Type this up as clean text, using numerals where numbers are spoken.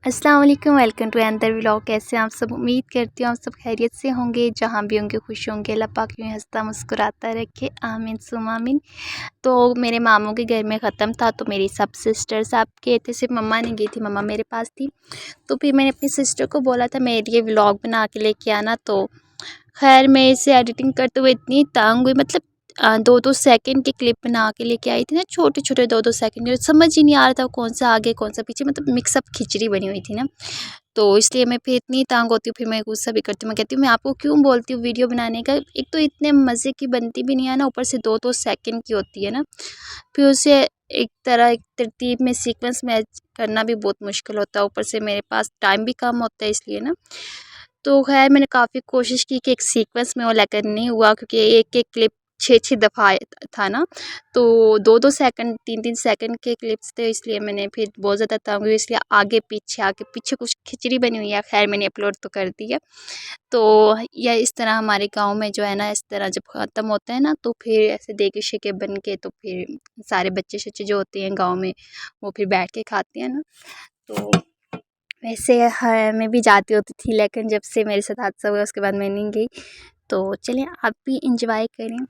अस्सलाम वालेकुम, welcome to another vlog. कैसे हैं आप सब? उम्मीद करती हूँ आप सब खैरियत से होंगे। जहाँ भी होंगे खुश होंगे। अल्लाह पाक यूँ हंसता मुस्कुराता रखे, आमीन सुम्मा आमीन। तो मेरे मामू के घर में ख़त्म था, तो मेरी सब सिस्टर्स आप गए थे, सिर्फ मम्मा नहीं गई थी, मम्मा मेरे पास थी। तो फिर मैंने अपनी सिस्टर को बोला था मेरे लिए व्लॉग बना के लेके आना। तो खैर मैं इसे एडिटिंग करते हुए इतनी तंग हुई, मतलब 2-2 सेकंड की क्लिप बना के लेके आई थी ना, छोटे-छोटे 2-2 सेकंड के, समझ ही नहीं आ रहा था कौन सा आगे कौन सा पीछे, मतलब मिक्सअप खिचड़ी बनी हुई थी ना। तो इसलिए मैं फिर इतनी तंग होती हूँ, फिर मैं गुस्सा भी करती हूँ। मैं कहती हूँ मैं आपको क्यों बोलती हूँ वीडियो बनाने का, एक तो इतने मज़े की बनती भी नहीं है ना, ऊपर से 2-2 सेकंड की होती है ना, फिर उसे एक तरतीब में सीक्वेंस में करना भी बहुत मुश्किल होता है। ऊपर से मेरे पास टाइम भी कम होता है इसलिए ना। तो ख़ैर मैंने काफ़ी कोशिश की कि एक सीक्वेंस में वो, लेकिन नहीं हुआ, क्योंकि एक-एक क्लिप 6-6 दफ़ा था ना, तो 2-2 सेकंड 3-3 सेकंड के क्लिप्स थे, इसलिए मैंने फिर बहुत ज़्यादा तंग हुई, इसलिए आगे पीछे कुछ खिचड़ी बनी हुई है। ख़ैर मैंने अपलोड तो कर दी है। तो या इस तरह हमारे गाँव में जो है ना, इस तरह जब ख़त्म होता है ना, तो फिर ऐसे देगे-शेगे बन के, तो फिर सारे बच्चे-शच्चे जो होते हैं गाँव में, वो फिर बैठ के खाते हैं ना। तो वैसे हाँ, मैं भी जाती होती थी, लेकिन जब से मेरे साथ हादसा हुआ उसके बाद मैं नहीं गई। तो चलिए आप भी एंजॉय करें।